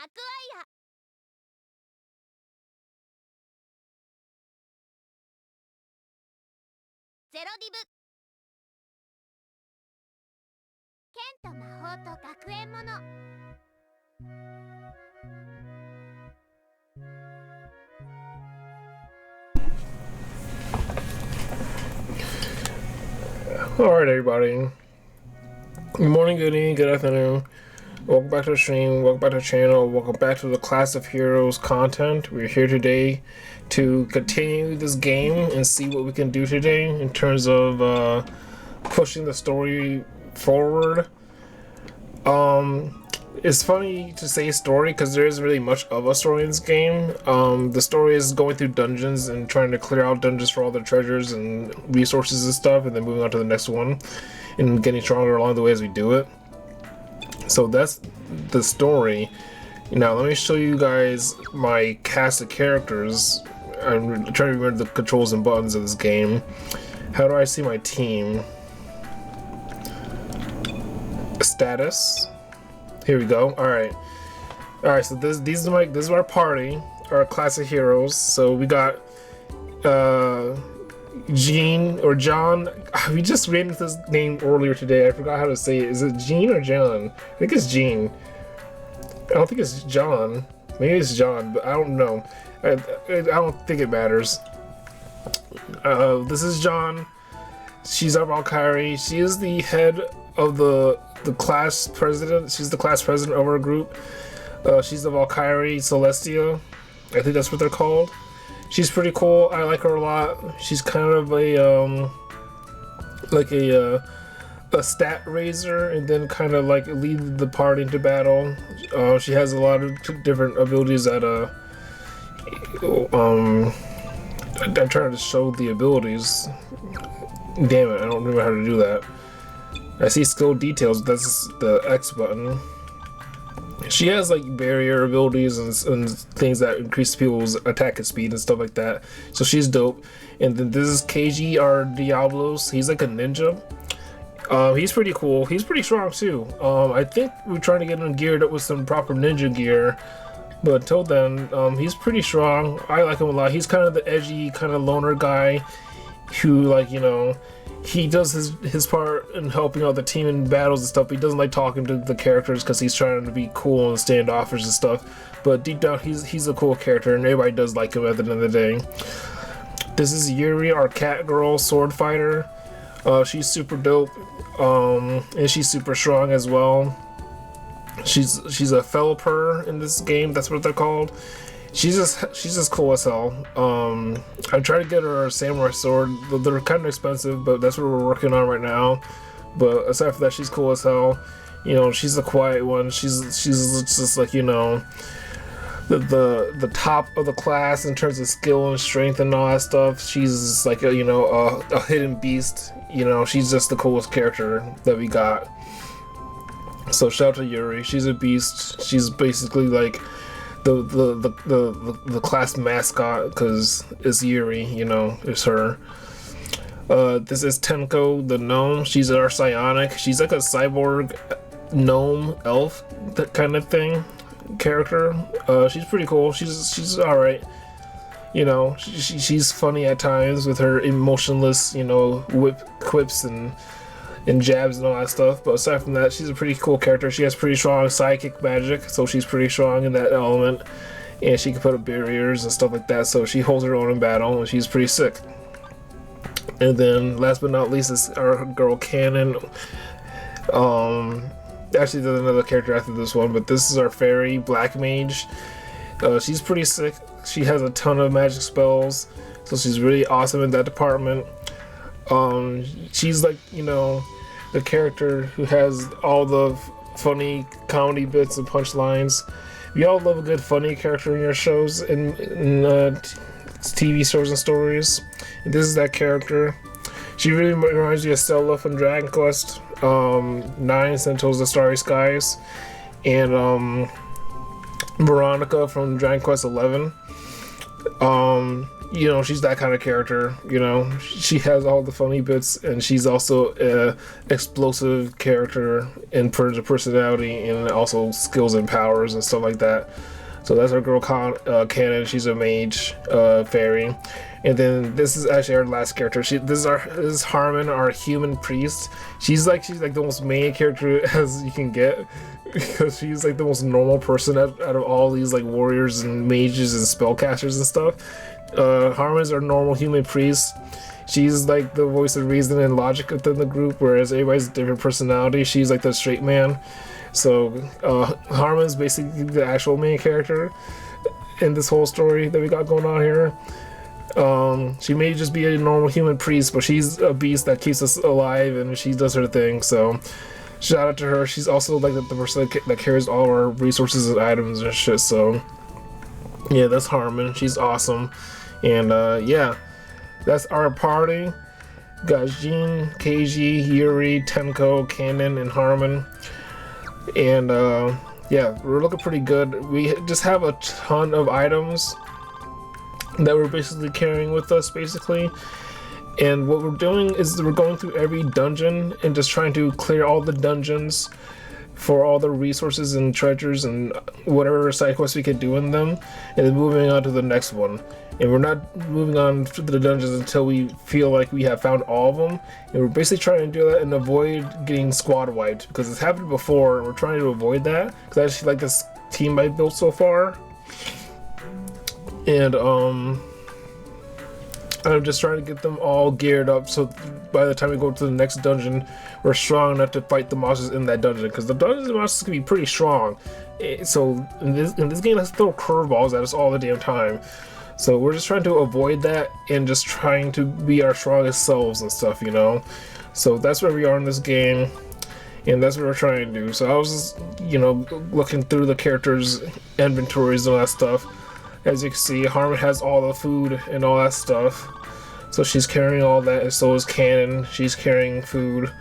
アクアイアゼロディブ剣と魔法と学園ものAlright, everybody. Good morning, good evening, good afternoon. Welcome back to the stream, welcome back to the channel, welcome back to the Class of Heroes content. We're here today to continue this game and see what we can do today in terms of pushing the story forward. It's funny to say story because there isn't really much of a story in this game. The story is going through dungeons and trying to clear out dungeons for all the treasures and resources and stuff, and then moving on to the next one and getting stronger along the way as we do it. So that's the story. Now let me show you guys my cast of characters. I'm trying to remember the controls and buttons of this game. How do I see my team? Status. Here we go. Alright, so this is our party, our class of heroes. So we got Gene or John. We just ran into this name earlier today. I forgot how to say it. Is it Gene or John? I think it's Gene. I don't think it's John. Maybe it's John, but I don't know. I don't think it matters. This is John. She's our Valkyrie. She is the head of the class president. She's the class president of our group. She's the Valkyrie Celestia. I think that's what they're called. She's pretty cool. I like her a lot. She's kind of a like a stat raiser, and then kind of like lead the party into battle. She has a lot of different abilities that I'm trying to show the abilities. Damn it, I don't remember how to do that. I see skill details, that's the X button. She has like barrier abilities and things that increase people's attack speed and stuff like that. So she's dope. And then this is KG, our Diablos. He's like a ninja. He's pretty cool. He's pretty strong too. I think we're trying to get him geared up with some proper ninja gear. But until then, he's pretty strong. I like him a lot. He's kind of the edgy, kind of loner guy who, like, you know, he does his part in helping out the team in battles and stuff. He doesn't like talking to the characters because he's trying to be cool and standoffish and stuff. But deep down, he's a cool character, and everybody does like him at the end of the day. This is Yuri, our cat girl sword fighter. She's super dope, and she's super strong as well. She's a Felper in this game. That's what they're called. She's just cool as hell. I'm trying to get her a samurai sword. They're kind of expensive, but that's what we're working on right now. But aside from that, she's cool as hell. You know, she's the quiet one. She's just like, you know, the top of the class in terms of skill and strength and all that stuff. She's just like a, you know, a hidden beast. You know, she's just the coolest character that we got. So shout out to Yuri. She's a beast. She's basically like the class mascot because it's Yuri, you know, it's her. This is Tenko, the gnome. She's our psionic. She's like a cyborg gnome elf, that kind of thing character. She's pretty cool. She's all right. You know, she's funny at times with her emotionless, you know, quips and jabs and all that stuff. But aside from that, she's a pretty cool character. She has pretty strong psychic magic, so she's pretty strong in that element, and she can put up barriers and stuff like that, so she holds her own in battle, and she's pretty sick. And then last but not least is our girl Cannon. Actually there's another character after this one, but this is our fairy black mage. She's pretty sick. She has a ton of magic spells, so she's really awesome in that department. She's like, you know, the character who has all the funny comedy bits and punchlines. We all love a good funny character in your shows and TV shows and stories. And this is that character. She really reminds me of Stella from Dragon Quest 9, Sentinels of the Starry Skies, and Veronica from Dragon Quest 11. you know, she's that kind of character. You know, she has all the funny bits, and she's also a explosive character in terms of personality and also skills and powers and stuff like that. So that's our girl Canon. She's a mage fairy, and then this is actually our last character. This is Harmon, our human priest. She's like the most main character as you can get, because she's like the most normal person out of all these like warriors and mages and spellcasters and stuff. Harmon's our normal human priest. She's like the voice of reason and logic within the group, whereas everybody's different personality. She's like the straight man. So Harmon's basically the actual main character in this whole story that we got going on here. She may just be a normal human priest, but she's a beast that keeps us alive, and she does her thing. So shout out to her. She's also like the person that carries all our resources and items and shit. So yeah, that's Harmon. She's awesome. And yeah, that's our party. Got Jean, Keiji, Yuri, Tenko, Kanon, and Harmon. And yeah, we're looking pretty good. We just have a ton of items that we're basically carrying with us, basically. And what we're doing is we're going through every dungeon and just trying to clear all the dungeons for all the resources and treasures and whatever side quests we could do in them, and then moving on to the next one. And we're not moving on to the dungeons until we feel like we have found all of them. And we're basically trying to do that and avoid getting squad wiped, because it's happened before and we're trying to avoid that, because I actually like this team I built so far. And I'm just trying to get them all geared up so by the time we go to the next dungeon, we're strong enough to fight the monsters in that dungeon, because the dungeons and monsters can be pretty strong. So in this game, let's throw curveballs at us all the damn time. So we're just trying to avoid that and just trying to be our strongest selves and stuff, you know. So that's where we are in this game, and that's what we're trying to do. So I was just, you know, looking through the characters' inventories and all that stuff. As you can see, Harmon has all the food and all that stuff. So she's carrying all that, and so is Kanon. She's carrying food.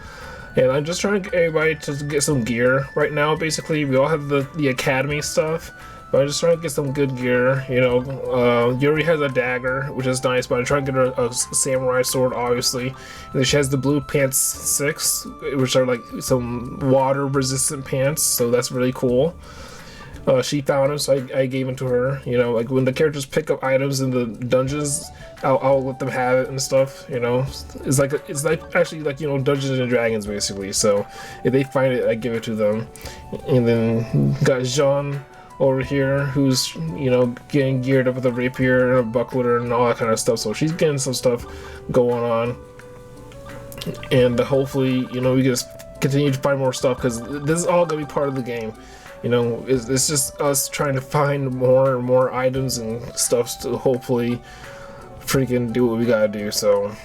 And I'm just trying to get everybody to get some gear right now, basically. We all have the academy stuff, but I'm just trying to get some good gear, you know. Yuri has a dagger, which is nice, but I'm trying to get her a samurai sword, obviously. And then she has the blue pants 6, which are like some water-resistant pants, so that's really cool. She found them, so I gave them to her. You know, like when the characters pick up items in the dungeons, I'll let them have it and stuff. You know, it's like actually like, you know, Dungeons and Dragons basically. So if they find it, I give it to them. And then got Jean over here, who's, you know, getting geared up with a rapier and a buckler and all that kind of stuff. So she's getting some stuff going on, and hopefully, you know, we can just continue to find more stuff, because this is all gonna be part of the game. You know, it's just us trying to find more and more items and stuff to hopefully freaking do what we gotta do. So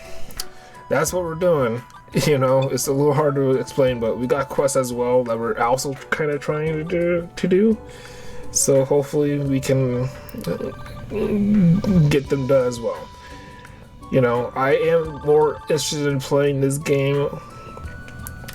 that's what we're doing. You know, it's a little hard to explain, but we got quests as well that we're also kind of trying to do. So hopefully we can get them done as well. You know, I am more interested in playing this game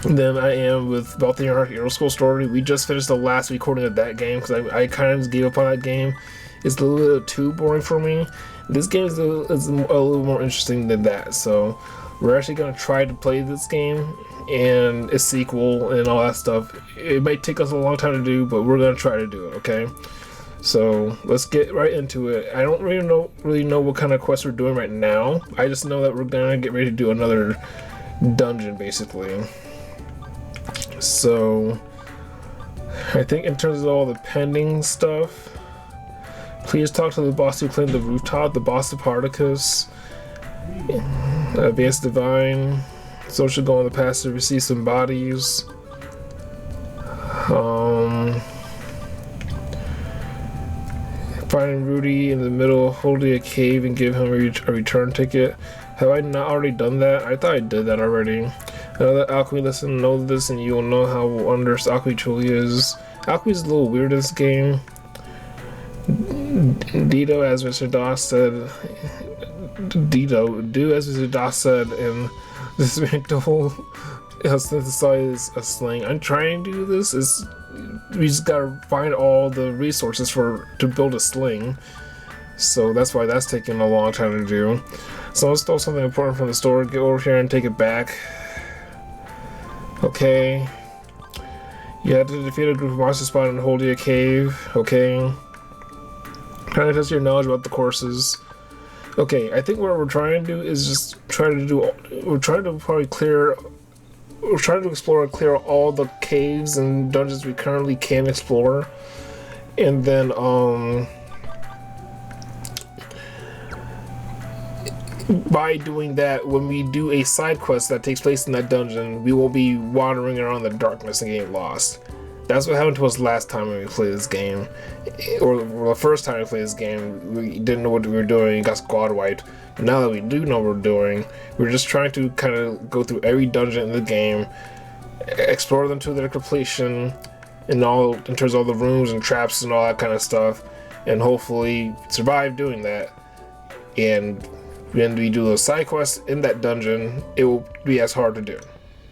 than I am with Balthazar Our Hero School Story. We just finished the last recording of that game, because I kind of gave up on that game. It's a little bit too boring for me. This game is a little more interesting than that, so we're actually going to try to play this game and its sequel and all that stuff. It might take us a long time to do, but we're going to try to do it, okay? So let's get right into it. I don't really know what kind of quests we're doing right now. I just know that we're going to get ready to do another dungeon, basically. So I think in terms of all the pending stuff, please talk to the boss who claimed the rooftop, the boss of Particus, Advanced Divine, Social go on the past to receive some bodies. Finding Rudy in the middle, holding a cave and give him a return ticket. Have I not already done that? I thought I did that already. I know that Alchemy listen know this, and you will know how wondrous Alchemy truly is. Alchemy's a little weird in this game. Dito, as Mr. Doss said, do as Mr. Doss said, and dismantle synthesize a sling. I'm trying to do this. We just gotta find all the resources to build a sling. So that's why that's taking a long time to do. Someone stole something important from the store. Get over here and take it back. Okay. You had to defeat a group of monsters spawned in the Holdia cave. Okay. Trying to test your knowledge about the courses. Okay, I think what we're trying to do is just try to do. We're trying to probably clear. We're trying to explore and clear all the caves and dungeons we currently can explore, and then by doing that, when we do a side quest that takes place in that dungeon, we will be wandering around the darkness and getting lost. That's what happened to us last time when we played this game, or the first time we played this game. We didn't know what we were doing and got squad wiped. But now that we do know what we're doing, we're just trying to kind of go through every dungeon in the game, explore them to their completion, in terms of all the rooms and traps and all that kind of stuff, and hopefully survive doing that. And when we do those side quests in that dungeon, it will be as hard to do.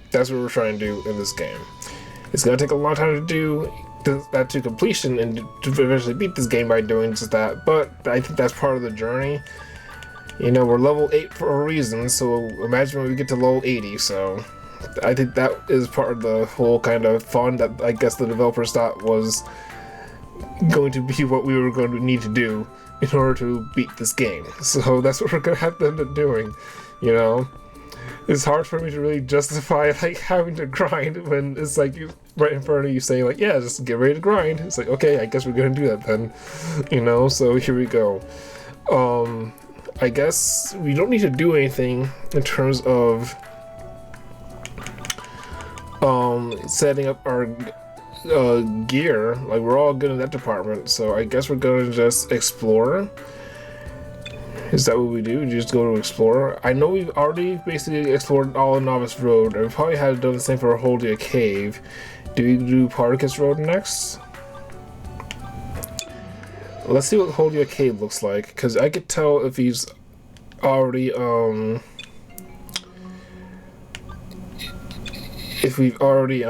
That's what we're trying to do in this game. It's going to take a long time to do that to completion and to eventually beat this game by doing just that, but I think that's part of the journey. You know, we're level 8 for a reason, so imagine when we get to level 80, so I think that is part of the whole kind of fun that I guess the developers thought was going to be what we were going to need to do in order to beat this game. So that's what we're going to have to end up doing, you know? It's hard for me to really justify like having to grind when it's like you right in front of you saying like, yeah, just get ready to grind. It's like, okay, I guess we're gonna do that then, you know. So here we go. I guess we don't need to do anything in terms of setting up our gear. Like, we're all good in that department, so I guess we're gonna just explore. Is that what we do? We just go to explore? I know we've already basically explored all of Novice Road, and we probably had done the same for Holdia Cave. Do we do Particus Road next? Let's see what Holdia Cave looks like, because I could tell if he's already, if we've already,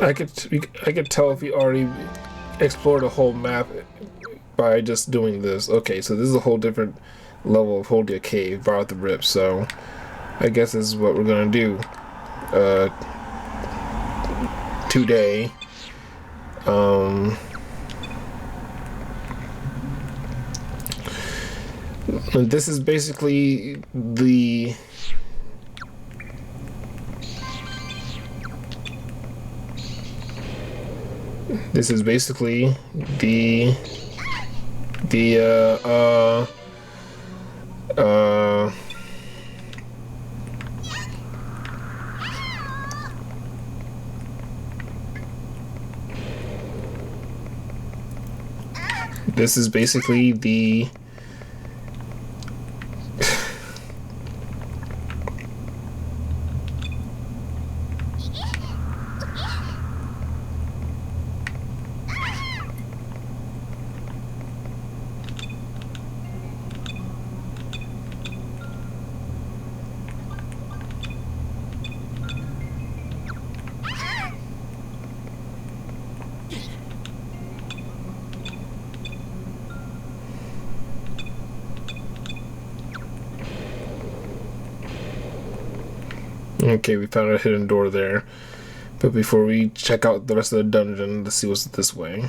I could tell if we already explored a whole map by just doing this. Okay, so this is a whole different level of Holdia Cave, Bar with the Rip. So I guess this is what we're gonna do today. And this is basically the this is basically the this is basically the okay, we found a hidden door there. But before we check out the rest of the dungeon, let's see what's this way.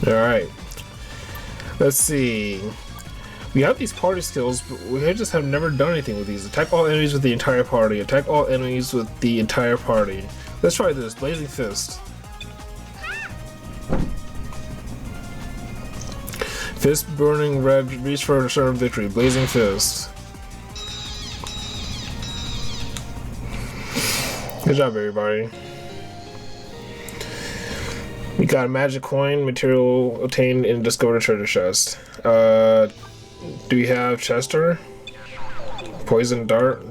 Alright. Let's see. We have these party skills, but we just have never done anything with these. Attack all enemies with the entire party. Attack all enemies with the entire party. Let's try this. Blazing Fist. Fist burning red, reach for a certain victory. Blazing Fist. Good job, everybody. We got a magic coin, material obtained in discovered treasure chest. Do we have Chester? Poison dart.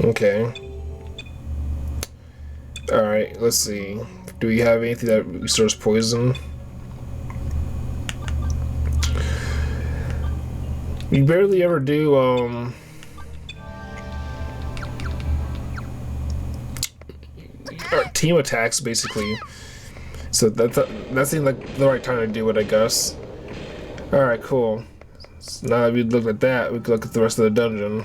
Okay. Alright, let's see. Do we have anything that restores poison? We barely ever do, team attacks, basically. So that seemed like the right time to do it, I guess. Alright, cool. So now that we looked at that, we can look at the rest of the dungeon.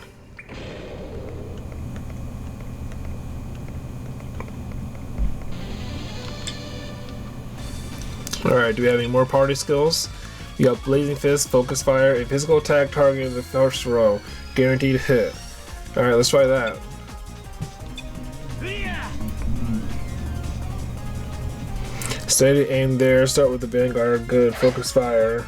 Alright, do we have any more party skills? You got Blazing Fist, Focus Fire, a physical attack targeting the first row. Guaranteed hit. Alright, let's try that. Steady aim there, start with the Vanguard, good. Focus Fire.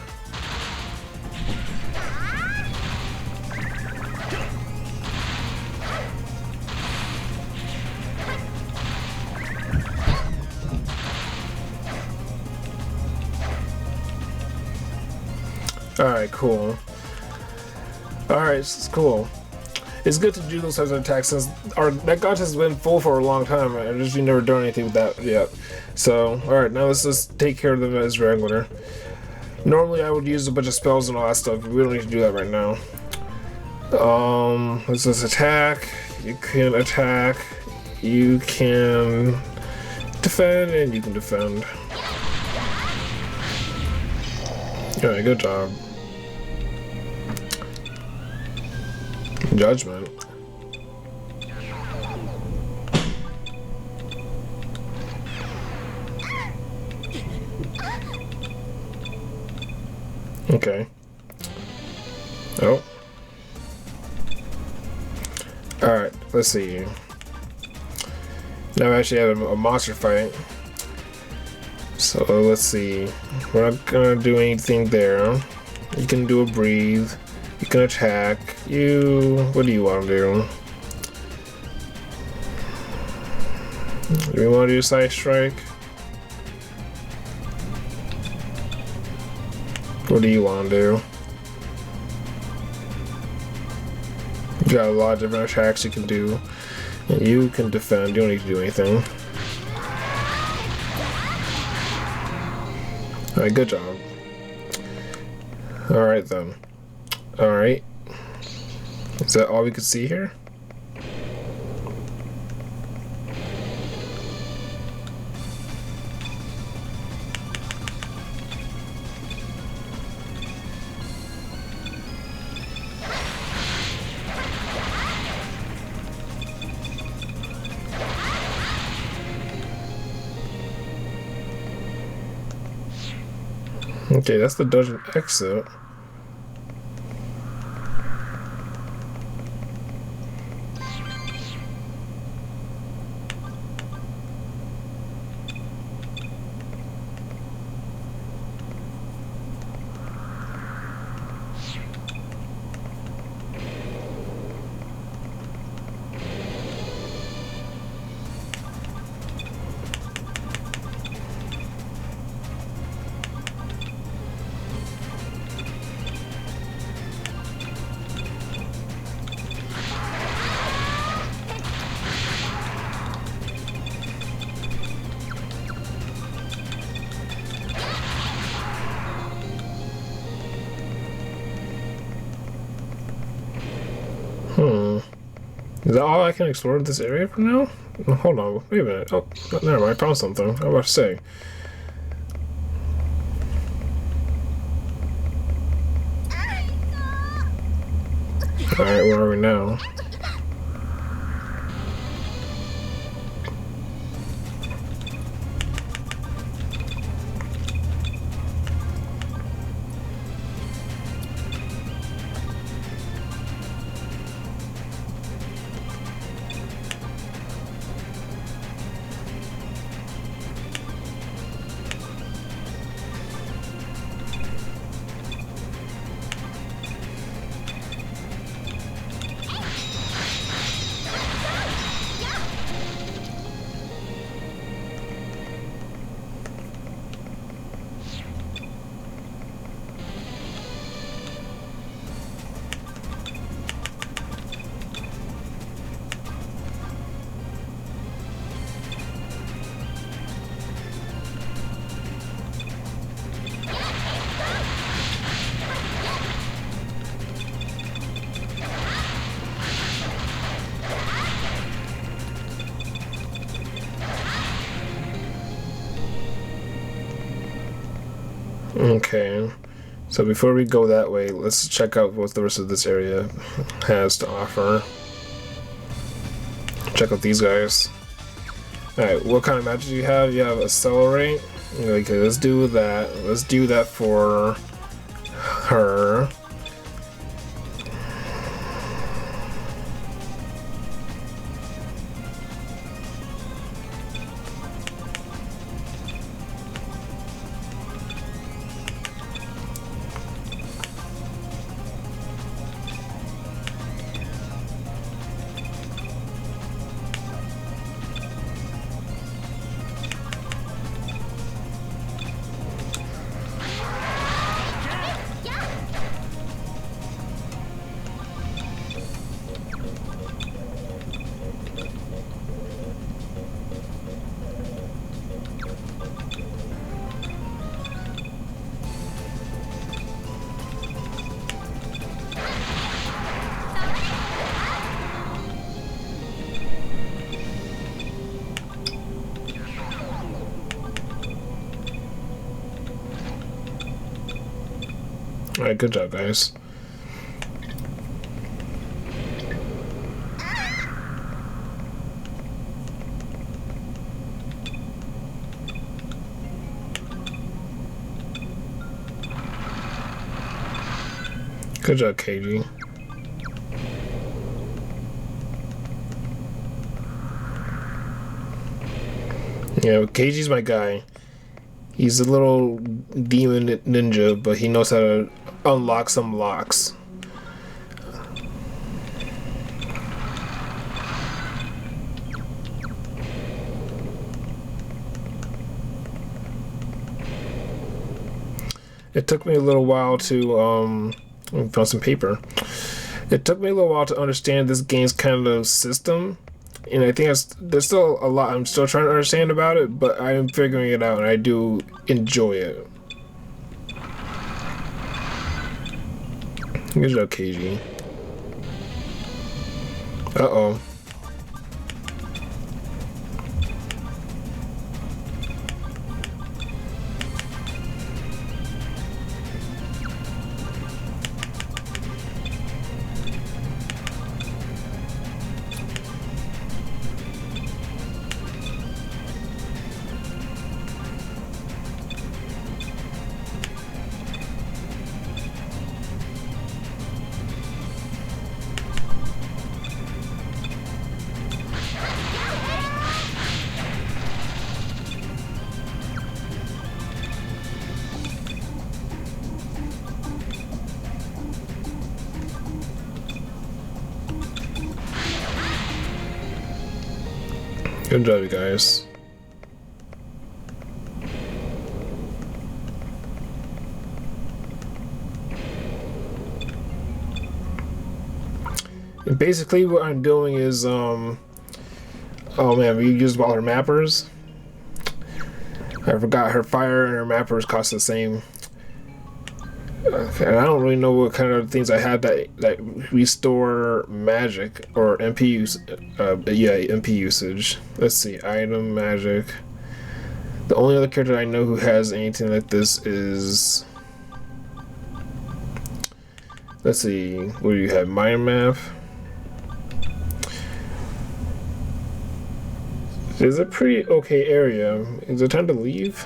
Alright, cool. Alright, it's cool. It's good to do those types of attacks since that contest has been full for a long time and we've never done anything with that yet. So, alright, now let's just take care of them as regular. Normally I would use a bunch of spells and all that stuff, but we don't need to do that right now. Let's just attack. You can attack. You can defend, and you can defend. Alright, good job. Judgment. Okay. Oh. Alright, let's see. Now I actually have a monster fight. So let's see. We're not gonna do anything there. You can do a breathe. You can attack. What do you want to do? Do we want to do a side strike? What do you want to do? You got a lot of different attacks you can do. And you can defend. You don't need to do anything. Alright, good job. Alright then. Alright. Is that all we could see here? Okay, that's the dungeon exit. Is that all I can explore this area for now? Oh, hold on, wait a minute. Oh, never mind, I found something. I was about to say. Alright, where are we now? Okay. So before we go that way, let's check out what the rest of this area has to offer. Check out these guys. Alright, what kind of magic do you have? You have Accelerate. Okay, let's do that. Let's do that for her. Alright, good job, guys. Good job, KG. Yeah, KG's my guy. He's a little demon ninja, but he knows how to unlock some locks. It took me a little while to found some paper. It took me a little while to understand this game's kind of system, and I think there's still a lot I'm still trying to understand about it, but I'm figuring it out and I do enjoy it. Good job, KG. Uh-oh. Good job, you guys. And basically what I'm doing is, oh man, we used all her mappers. I forgot her fire and her mappers cost the same. Okay, I don't really know what kind of things I had that restore magic or MP use. Yeah, MP usage. Let's see, item magic. The only other character I know who has anything like this is. Let's see, what do you have? Mind map. It's a pretty okay area. Is it time to leave?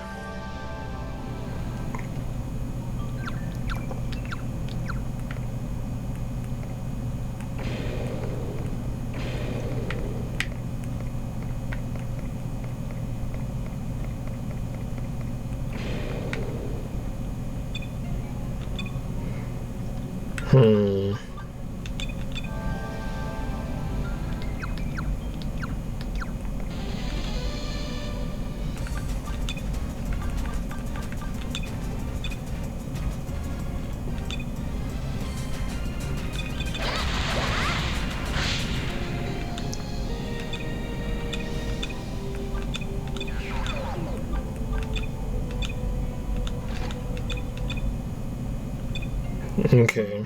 Okay.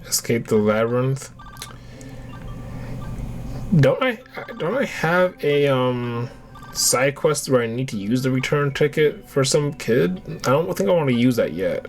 Escape the labyrinth. Don't I have a side quest where I need to use the return ticket for some kid? I don't think I want to use that yet.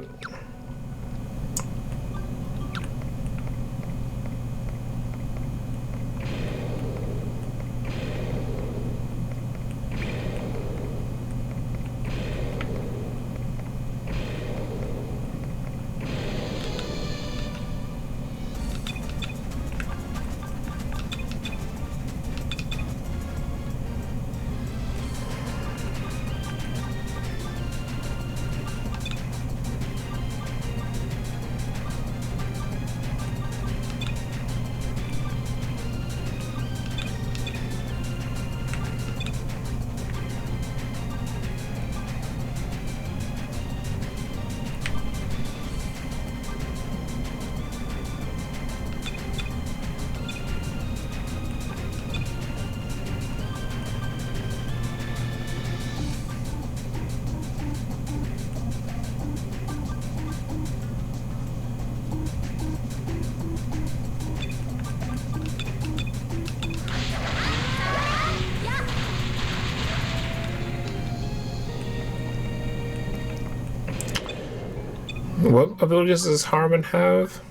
What abilities does Harmon have?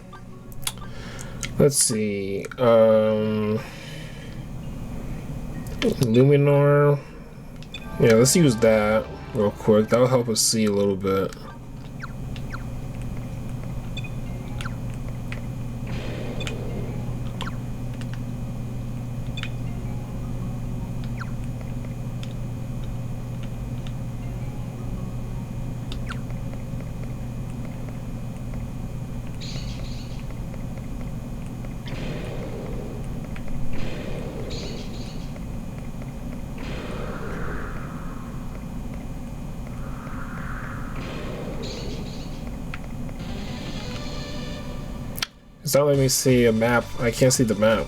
Let's see. Luminar. Yeah, let's use that real quick. That'll help us see a little bit. It's not letting me see a map. I can't see the map.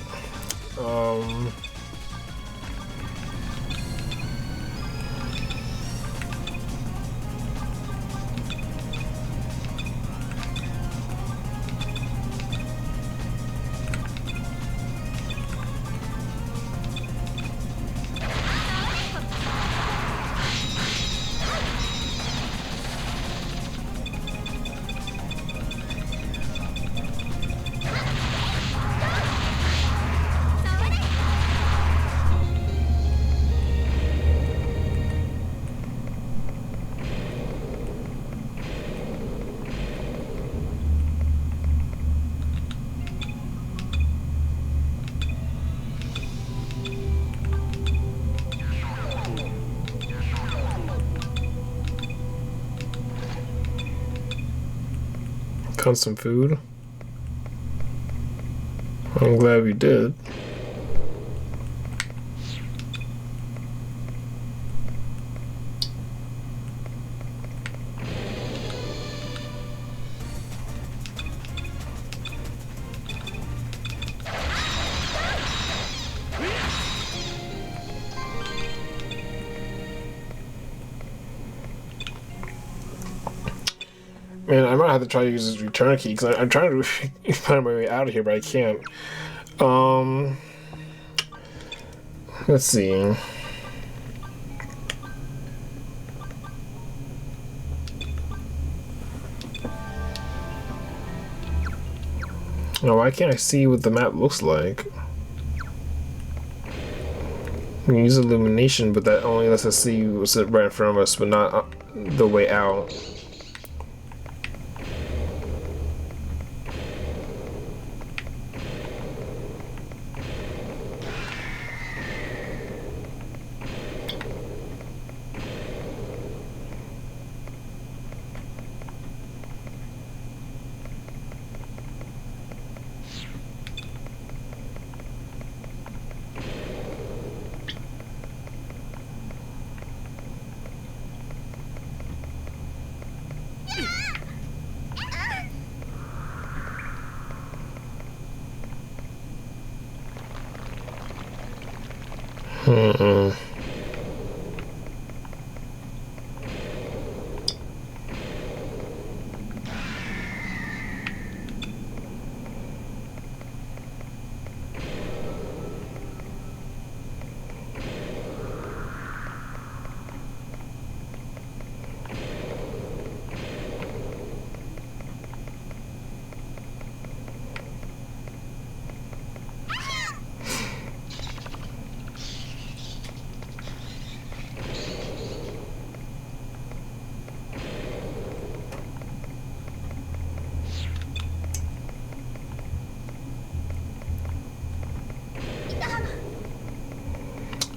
Found some food. I'm glad we did. Man, I might have to try to use this return key because I'm trying to find my way out of here, but I can't. Let's see. Oh, why can't I see what the map looks like? We can use illumination, but that only lets us see what's right in front of us, but not the way out. Mm-mm.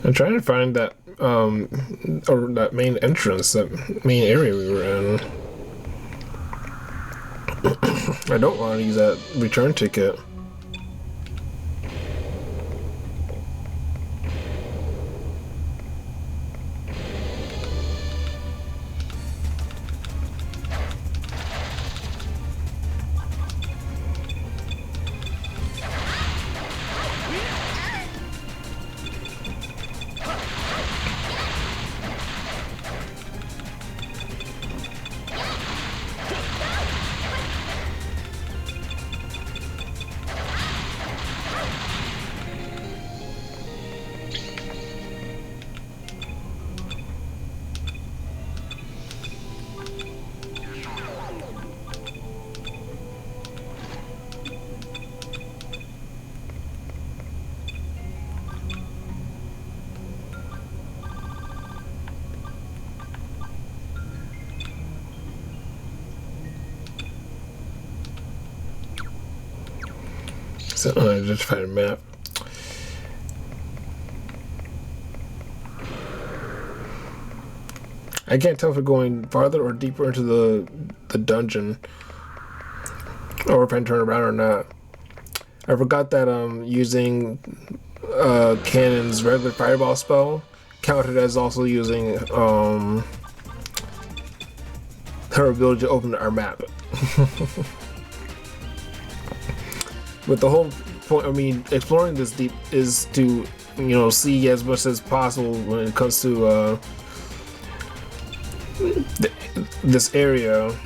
I'm trying to find that or that main entrance, that main area we were in. I don't want to use that return ticket. So I just find a map. I can't tell if we're going farther or deeper into the dungeon, or if I turn around or not. I forgot that using Cannon's regular fireball spell counted as also using her ability to open our map. But the whole point, I mean, exploring this deep is to, see as much as possible when it comes to this area.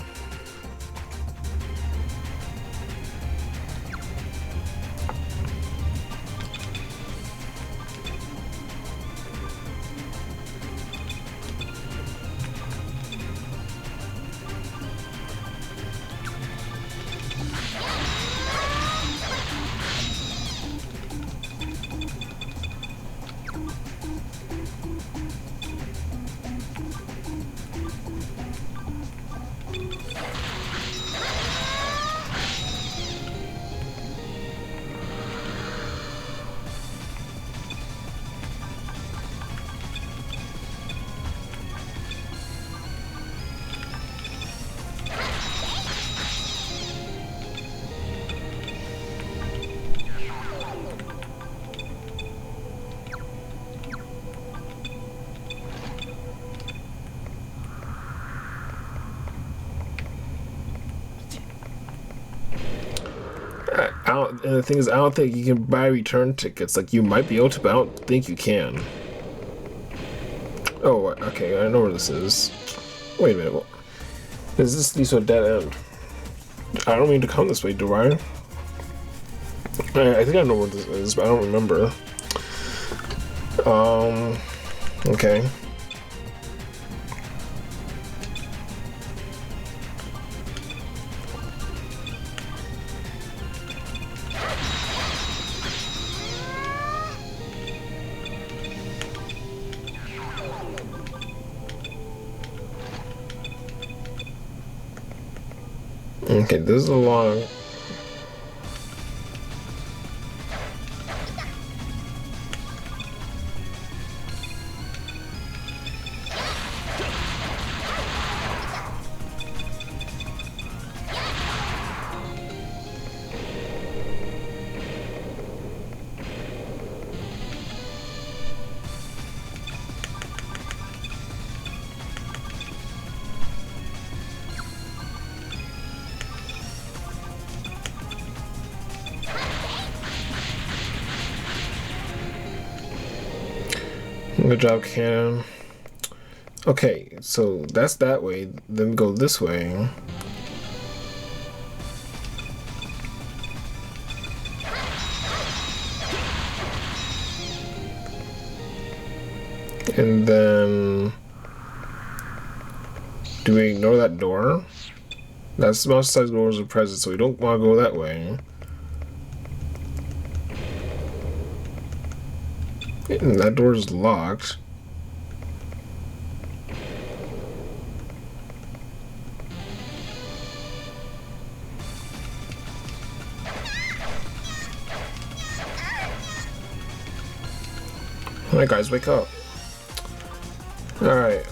And the thing is, I don't think you can buy return tickets. Like, you might be able to, but I don't think you can. Oh, okay, I know where this is. Wait a minute. What? Is this leads to a dead end? I don't mean to come this way, do I? I think I know where this is, but I don't remember. Okay. Okay, this is a long... Good job, Cam. Okay, so that's that way. Then go this way. And then, do we ignore that door? That's most size doors are present, so we don't want to go that way. And that door is locked. Alright guys, wake up. Alright,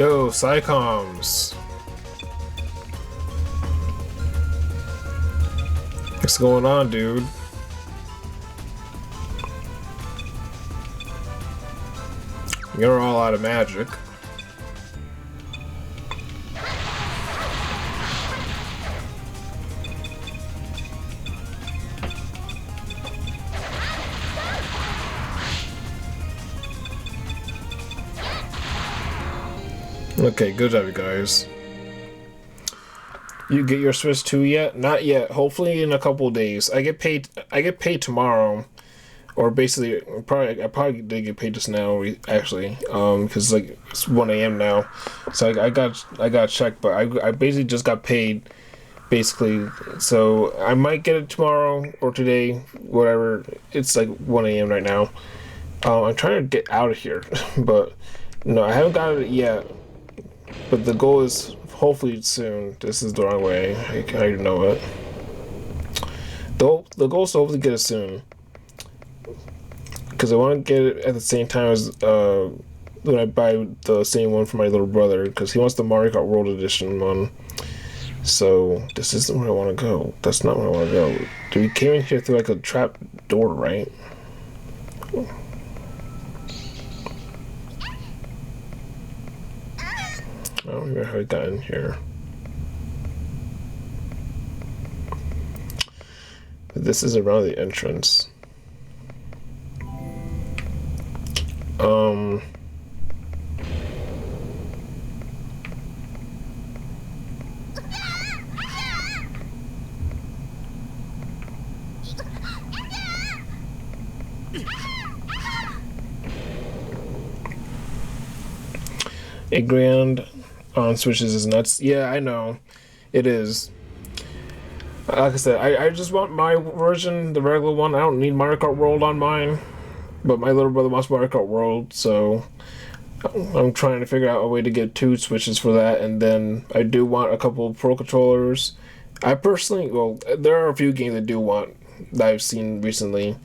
yo, Psychoms. What's going on, dude? You're all out of magic. Okay, good job, you guys. You get your Switch 2 yet? Not yet. Hopefully in a couple of days. I get paid tomorrow, or basically I probably did get paid just now. Actually, because like it's 1 a.m. now, so I got checked, but I basically just got paid, basically. So I might get it tomorrow or today, whatever. It's like 1 a.m. right now. I'm trying to get out of here, but no, I haven't got it yet. But the goal is hopefully soon. This is the wrong way. I already know it. The goal is to hopefully get it soon. Because I want to get it at the same time as when I buy the same one for my little brother. Because he wants the Mario Kart World Edition one. So this isn't where I want to go. That's not where I want to go. Dude, we came in here through like a trap door, right? I don't remember how we got in here. But this is around the entrance. $8,000 on Switches is nuts. Yeah, I know. It is. Like I said, I just want my version, the regular one. I don't need Mario Kart World on mine. But my little brother wants Mario Kart World, so I'm trying to figure out a way to get 2 Switches for that. And then I do want a couple of Pro Controllers. I personally, well, there are a few games I do want that I've seen recently.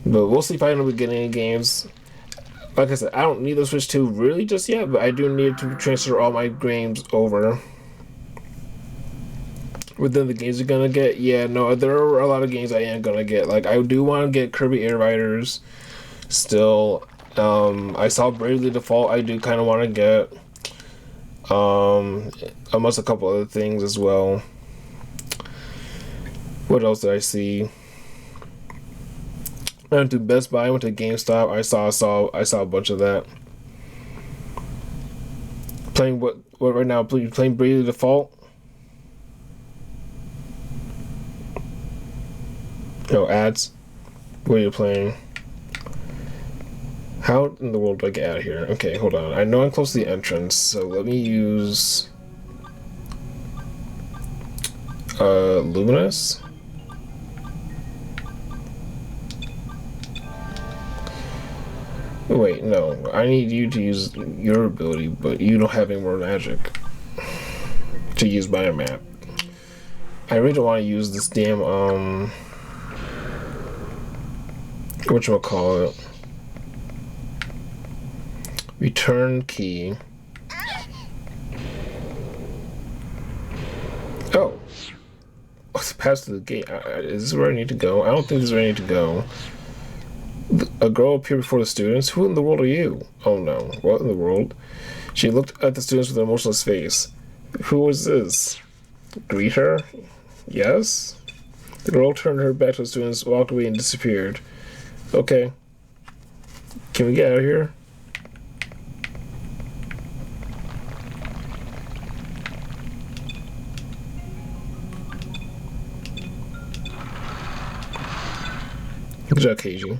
But we'll see if I end up getting any games. Like I said, I don't need the Switch 2 really just yet, but I do need to transfer all my games over. Within the games you're gonna get, yeah, no, there are a lot of games I am gonna get. Like, I do want to get Kirby Air Riders still. I saw Bravely Default, I do kind of want to get. Almost a couple other things as well. What else did I see? I went to Best Buy, I went to GameStop. I saw a bunch of that. Playing what right now? Playing Bravely Default. No ads. What are you playing? How in the world do I get out of here? Okay, hold on. I know I'm close to the entrance, so let me use Luminous. Wait, no. I need you to use your ability, but you don't have any more magic to use my map. I really don't want to use this damn whatchamacallit? Return key. Oh. It's past the gate. Is this where I need to go? I don't think this is where I need to go. A girl appeared before the students. Who in the world are you? Oh no. What in the world? She looked at the students with an emotionless face. Who is this? Greet her? Yes? The girl turned her back to the students, walked away, and disappeared. Okay. Can we get out of here? Good job, KG.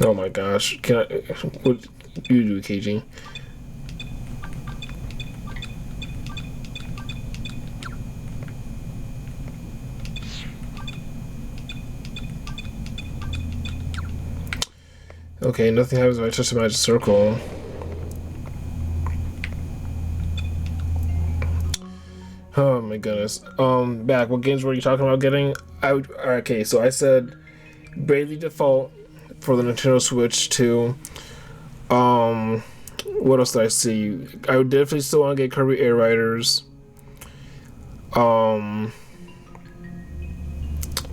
Oh my gosh. Can I... What do you do, KG? Okay, nothing happens if I touch the magic circle. Oh my goodness. Back. What games were you talking about getting? Okay, so I said Bravely Default for the Nintendo Switch 2. What else did I see? I would definitely still want to get Kirby Air Riders.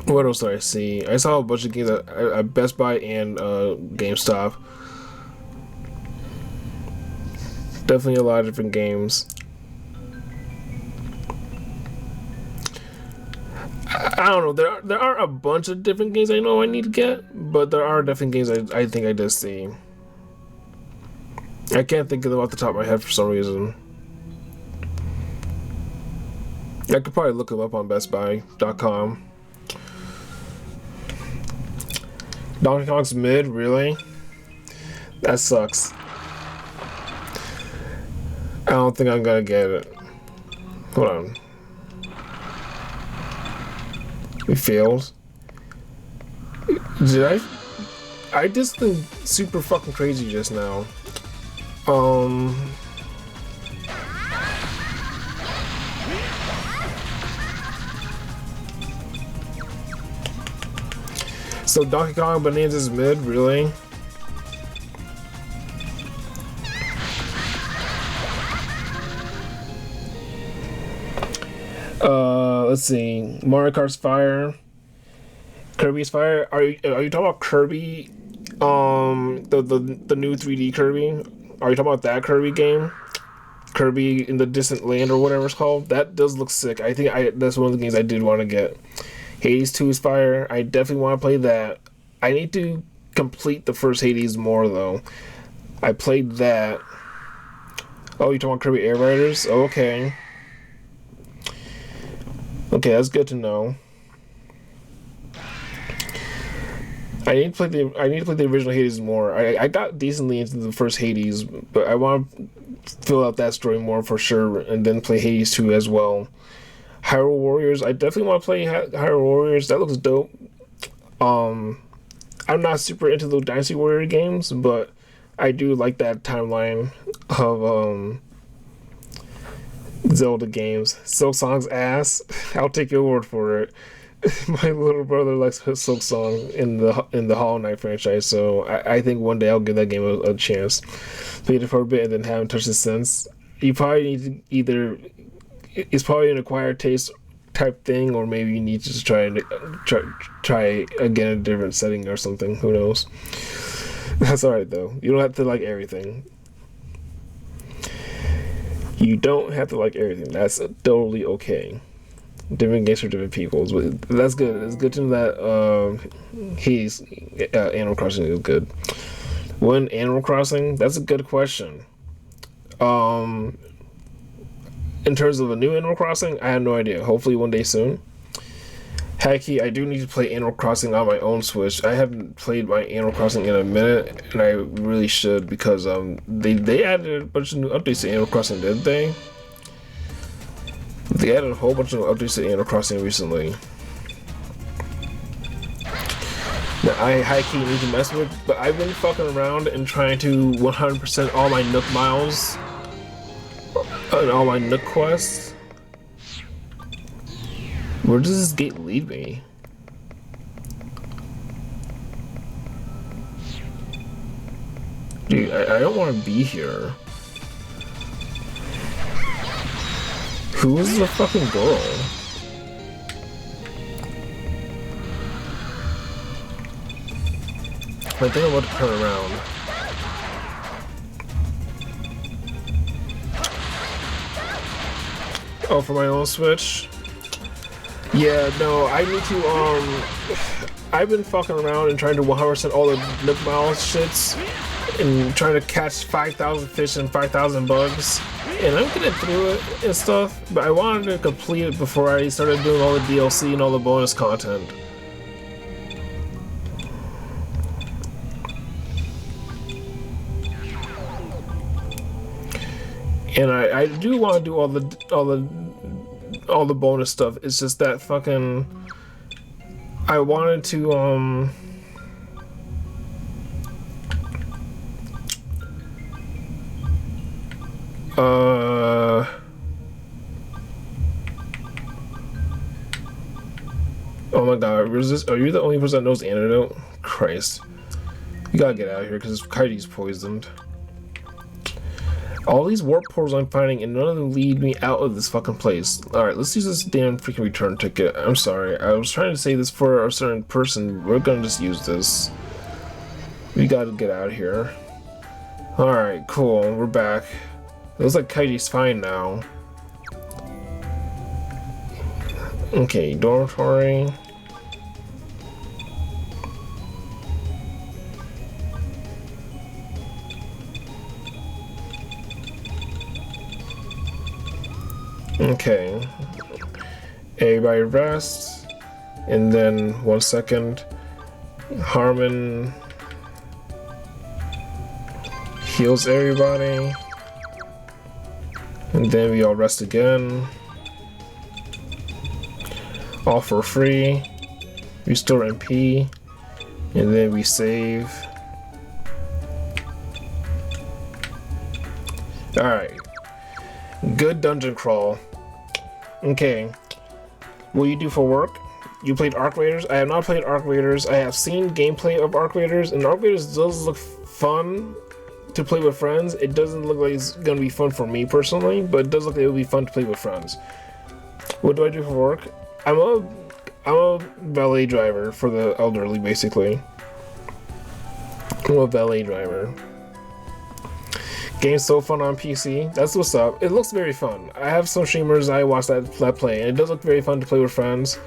What else did I see? I saw a bunch of games at Best Buy and GameStop. Definitely a lot of different games. I don't know. There are a bunch of different games I know I need to get, but there are different games I think I did see. I can't think of them off the top of my head for some reason. I could probably look them up on BestBuy.com. Donkey Kong's mid, really? That sucks. I don't think I'm gonna get it. Hold on. We failed. Did I just think super fucking crazy just now. So Donkey Kong Bonanza's mid, really? Let's see. Mario Kart's fire. Kirby's fire. Are you talking about Kirby? The new 3D Kirby. Are you talking about that Kirby game? Kirby in the Distant Land or whatever it's called. That does look sick. I think that's one of the games I did want to get. Hades 2's fire. I definitely want to play that. I need to complete the first Hades more though. I played that. Oh, you're talking about Kirby Air Riders? Oh, okay. Okay, that's good to know. I need to play the original Hades more. I got decently into the first Hades, but I want to fill out that story more for sure, and then play Hades 2 as well. Hyrule Warriors, I definitely want to play Hyrule Warriors. That looks dope. I'm not super into the Dynasty Warrior games, but I do like that timeline of Zelda games. Silk Song's ass. I'll take your word for it. My little brother likes Silk Song in the Hollow Knight franchise, so I think one day I'll give that game a chance. Played it for a bit and then haven't touched it since. You probably need to either, it's probably an acquired taste type thing, or maybe you need to just try again a different setting or something. Who knows? That's alright though. You don't have to like everything. You don't have to like everything. That's totally okay. Different games for different people. That's good. It's good to know that Animal Crossing is good. When Animal Crossing? That's a good question. In terms of a new Animal Crossing, I have no idea. Hopefully one day soon. Hacky, I do need to play Animal Crossing on my own Switch. I haven't played my Animal Crossing in a minute, and I really should, because they added a bunch of new updates to Animal Crossing, didn't they? They added a whole bunch of updates to Animal Crossing recently. Now, I high-key need to mess with, but I've been fucking around and trying to 100% all my Nook miles and all my Nook quests. Where does this gate lead me? Dude, I don't want to be here. Who is the fucking girl? I think I'm about to turn around. Oh, for my own Switch? Yeah, no, I need to, I've been fucking around and trying to 100% all the Nook Miles shits and trying to catch 5,000 fish and 5,000 bugs. And I'm getting through it and stuff, but I wanted to complete it before I started doing all the DLC and all the bonus content. And I do want to do all the bonus stuff. It's just that fucking I wanted to oh my god, are you the only person that knows antidote? Christ. You gotta get out of here because Kaiji's poisoned. All these warp portals I'm finding and none of them lead me out of this fucking place. Alright, let's use this damn freaking return ticket. I'm sorry, I was trying to say this for a certain person. We're gonna just use this. We gotta get out of here. Alright, cool, we're back. It looks like Kaiji's fine now. Okay, dormitory. Okay. Everybody rest. And then 1 second. Harmon heals everybody. And then we all rest again. All for free. Restore MP. And then we save. Alright. Good dungeon crawl. Okay. What do you do for work? You played Arc Raiders? I have not played Arc Raiders. I have seen gameplay of Arc Raiders, and Arc Raiders does look fun to play with friends. It doesn't look like it's gonna be fun for me personally, but it does look like it would be fun to play with friends. What do I do for work? I'm a valet driver for the elderly, basically. I'm a valet driver. Game's so fun on PC. That's what's up. It looks very fun. I have some streamers I watch that play, and it does look very fun to play with friends.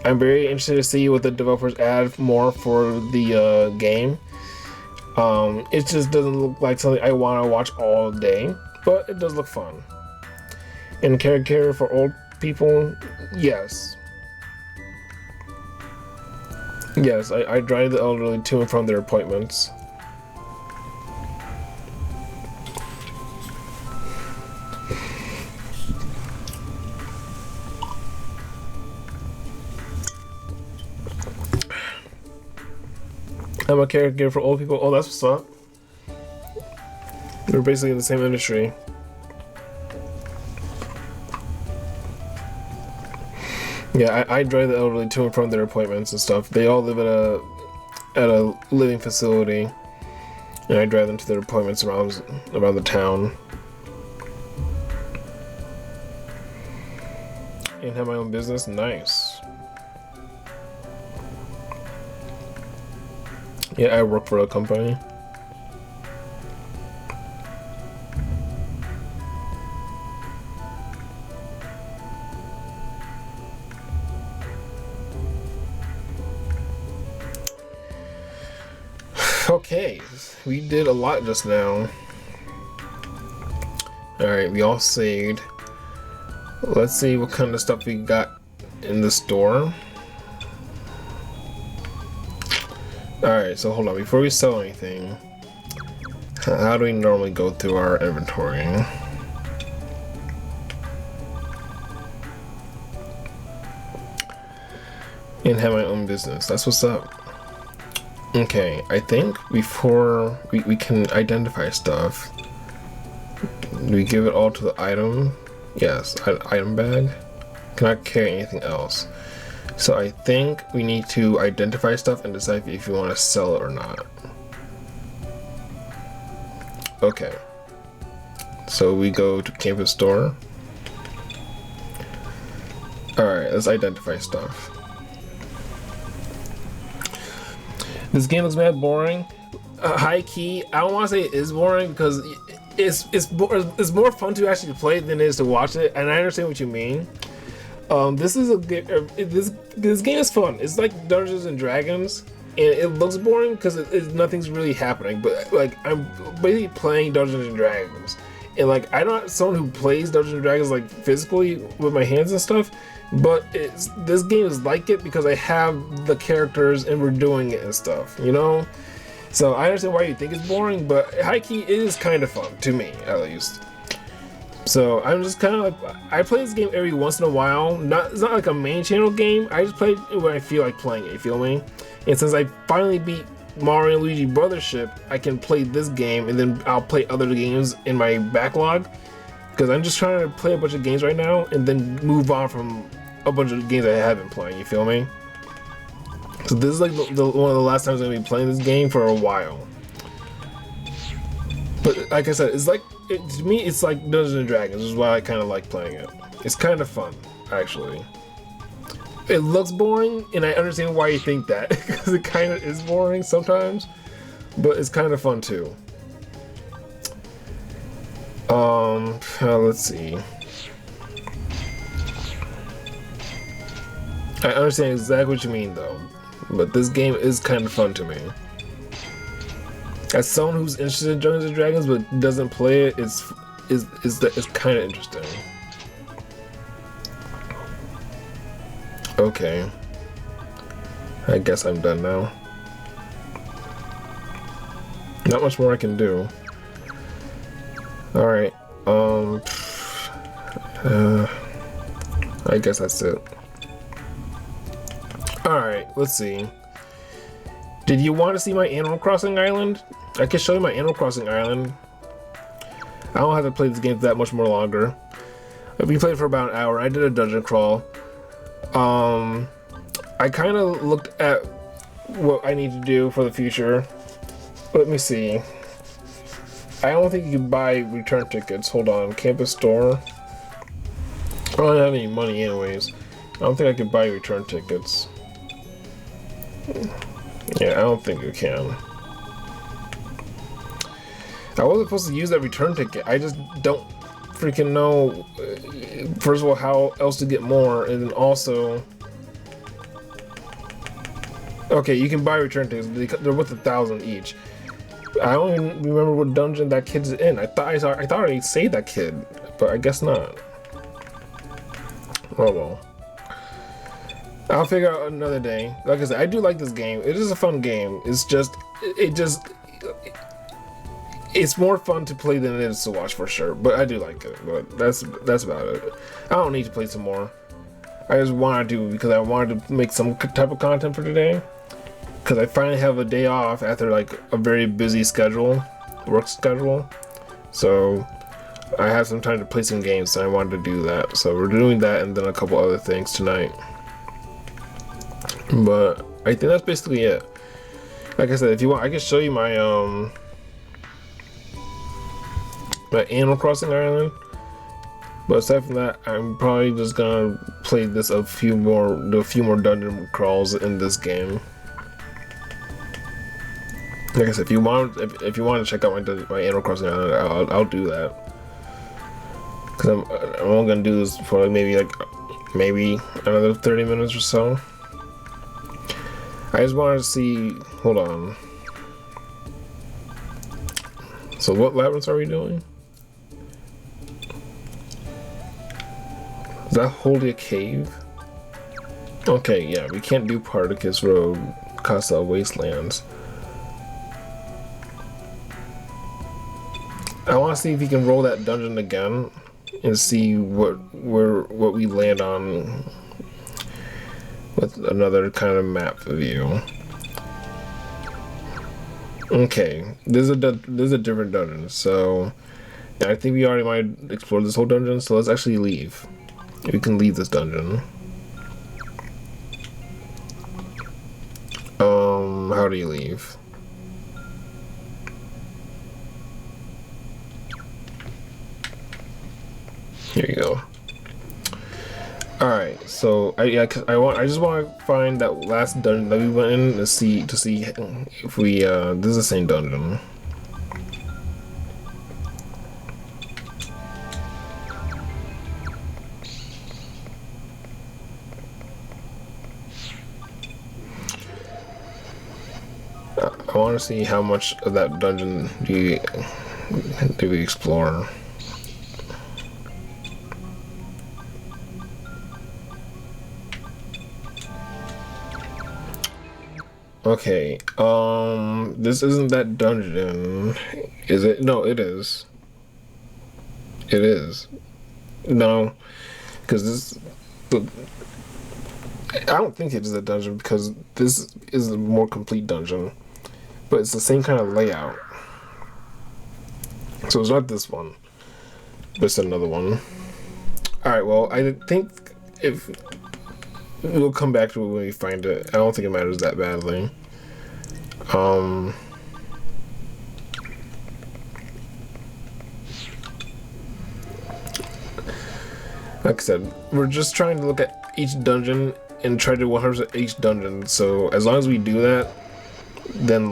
I'm very interested to see what the developers add more for the game. It just doesn't look like something I want to watch all day, but it does look fun. And character for old people, yes. Yes, I drive the elderly to and from their appointments. I'm a caregiver for old people. Oh, that's what's up. We're basically in the same industry. Yeah, I drive the elderly to and from their appointments and stuff. They all live at a living facility, and I drive them to their appointments around the town. And have my own business. Nice. Yeah, I work for a company. Okay, we did a lot just now. Alright, we all saved. Let's see what kind of stuff we got in the store. Alright, so hold on. Before we sell anything, how do we normally go through our inventory? And have my own business. That's what's up. Okay, I think before we can identify stuff, do we give it all to the item? Yes, item bag. Cannot carry anything else. So I think we need to identify stuff and decide if you want to sell it or not. Okay. So we go to campus store. Alright, let's identify stuff. This game looks mad boring. High key, I don't want to say it is boring because it's more fun to actually play than it is to watch it, and I understand what you mean. This is this game is fun. It's like Dungeons and Dragons, and it looks boring because nothing's really happening. But like I'm basically playing Dungeons and Dragons, and like I'm not someone who plays Dungeons and Dragons like physically with my hands and stuff. But this game is like it because I have the characters and we're doing it and stuff, you know? So I understand why you think it's boring, but high key it is kind of fun, to me at least. So I'm just kind of like, I play this game every once in a while. It's not like a main channel game, I just play it when I feel like playing it, you feel me? And since I finally beat Mario and Luigi Brothership, I can play this game and then I'll play other games in my backlog. Because I'm just trying to play a bunch of games right now and then move on from a bunch of games I have been playing, you feel me? So this is like one of the last times I'm going to be playing this game for a while. But like I said, it's like, to me it's like Dungeons and Dragons, which is why I kind of like playing it. It's kind of fun, actually. It looks boring, and I understand why you think that, because it kind of is boring sometimes, but it's kind of fun too. Let's see. I understand exactly what you mean though, but this game is kind of fun to me. As someone who's interested in Dungeons and Dragons but doesn't play it, it's kind of interesting. Okay. I guess I'm done now. Not much more I can do. Alright, I guess that's it. Alright, let's see. Did you want to see my Animal Crossing island? I can show you my Animal Crossing island. I don't have to play this game that much more longer. We played for about an hour. I did a dungeon crawl. I kind of looked at what I need to do for the future. Let me see. I don't think you can buy return tickets. Hold on, campus store. I don't have any money anyways. I don't think I can buy return tickets. Yeah, I don't think you can. I wasn't supposed to use that return ticket. I just don't freaking know, first of all, how else to get more, and then also... Okay, you can buy return tickets. They're worth 1,000 each. I don't even remember what dungeon that kid's in. I thought I already saved that kid, but I guess not. Oh well. I'll figure out another day. Like I said, I do like this game. It is a fun game. It's just, it's more fun to play than it is to watch for sure. But I do like it. But that's about it. I don't need to play some more. I just wanted to because I wanted to make some type of content for today. Because I finally have a day off after like a very busy work schedule. So I have some time to play some games, and I wanted to do that. So we're doing that and then a couple other things tonight. But I think that's basically it. Like I said, if you want, I can show you my my Animal Crossing Island. But aside from that, I'm probably just gonna play this do a few more dungeon crawls in this game. Like I said, if you want to check out my Animal Crossing Island, I'll do that. Cause I'm only gonna do this for maybe another 30 minutes or so. I just wanted to see. Hold on. So what labyrinths are we doing? Is that wholly a cave? Okay, yeah, we can't do Particus Road, Casa Wastelands. I want to see if we can roll that dungeon again and see what we land on with another kind of map view. Okay, this is a different dungeon, so I think we already might explore this whole dungeon. So let's actually leave. We can leave this dungeon. How do you leave? Here you go. All right, so I just want to find that last dungeon that we went in to see if we this is the same dungeon. I want to see how much of that dungeon do we explore. Okay, this isn't that dungeon, is it? No, it is. It is. No, because I don't think it is a dungeon because this is a more complete dungeon, but it's the same kind of layout. So it's not this one, but it's another one. Alright, well, I think if we'll come back to it when we find it. I don't think it matters that badly. Like I said, we're just trying to look at each dungeon and try to 100% each dungeon. So as long as we do that, then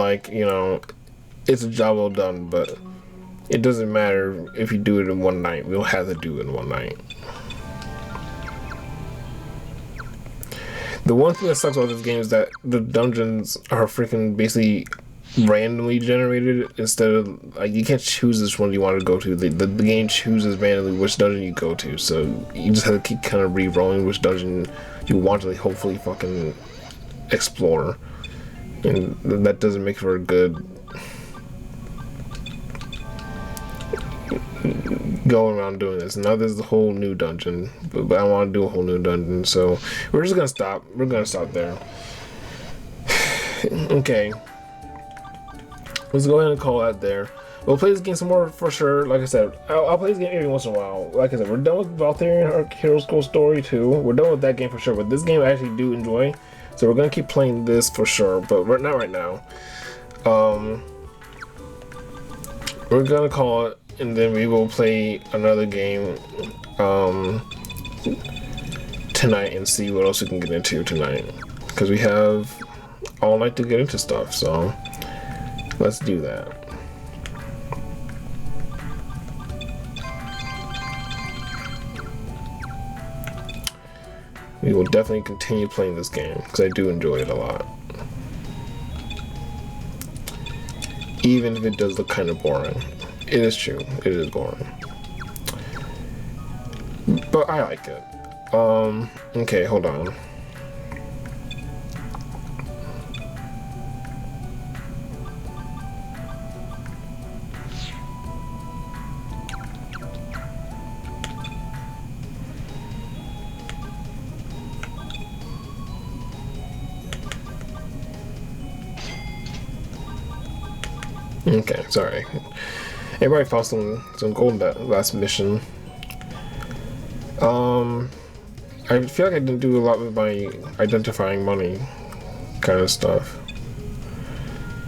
it's a job well done. But it doesn't matter if you do it in one night. We don't have to do it in one night. The one thing that sucks about this game is that the dungeons are freaking basically randomly generated instead of you can't choose which one you want to go to. The game chooses randomly which dungeon you go to, so you just have to keep kind of re-rolling which dungeon you want to hopefully fucking explore, and that doesn't make for a good going around doing this. Now there's the whole new dungeon, but I want to do a whole new dungeon, so we're just gonna stop. We're gonna stop there. Okay, let's go ahead and call that there. We'll play this game some more for sure. Like I said, I'll play this game every once in a while. Like I said, we're done with Valkyrian Heroes Gold Story 2. We're done with that game for sure, but this game I actually do enjoy, so we're gonna keep playing this for sure, but not right now. We're gonna call it, and then we will play another game tonight and see what else we can get into tonight, because we have all night to get into stuff, so let's do that. We will definitely continue playing this game because I do enjoy it a lot, even if it does look kind of boring. It is true, it is boring, but I like it. Okay, hold on. Okay, sorry. Everybody found some gold in that last mission. I feel like I didn't do a lot with my identifying money kind of stuff.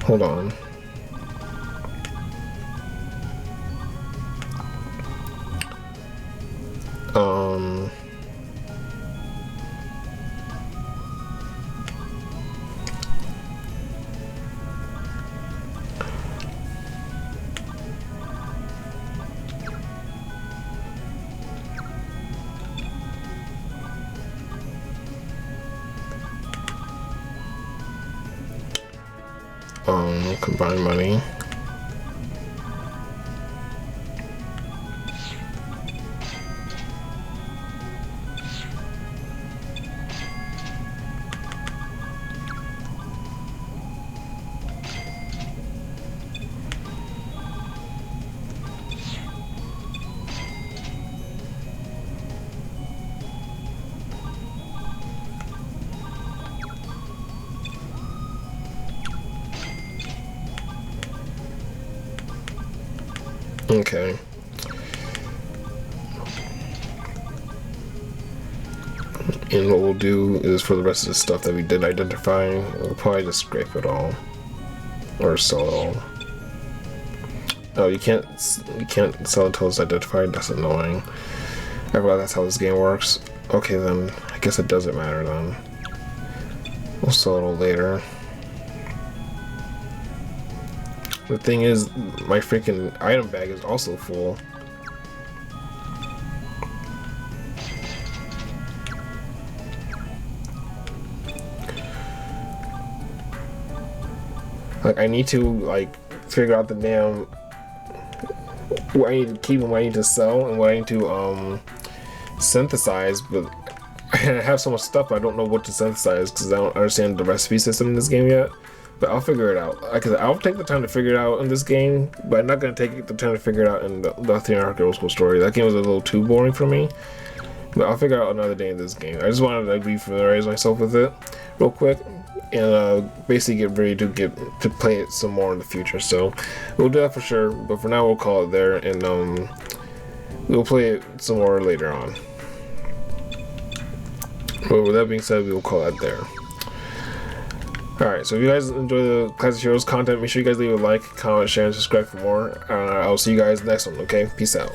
Hold on. Combine money. Okay. And what we'll do is for the rest of the stuff that we did identify, we'll probably just scrape it all. Or sell it all. Oh, you can't sell it until it's identified? That's annoying. I forgot that's how this game works. Okay then, I guess it doesn't matter then. We'll sell it all later. The thing is, my freaking item bag is also full. Like, I need to, like, figure out the damn... what I need to keep and what I need to sell and what I need to, synthesize, but I have so much stuff I don't know what to synthesize because I don't understand the recipe system in this game yet. But I'll figure it out. Because I'll take the time to figure it out in this game, but I'm not going to take the time to figure it out in the 300 Girl School story. That game was a little too boring for me. But I'll figure out another day in this game. I just wanted to re-familiarize myself with it real quick. And basically get ready to play it some more in the future. So we'll do that for sure. But for now we'll call it there. And we'll play it some more later on. But with that being said, we will call it there. Alright, so if you guys enjoy the Classic Heroes content, make sure you guys leave a like, comment, share, and subscribe for more. I'll see you guys next one, okay? Peace out.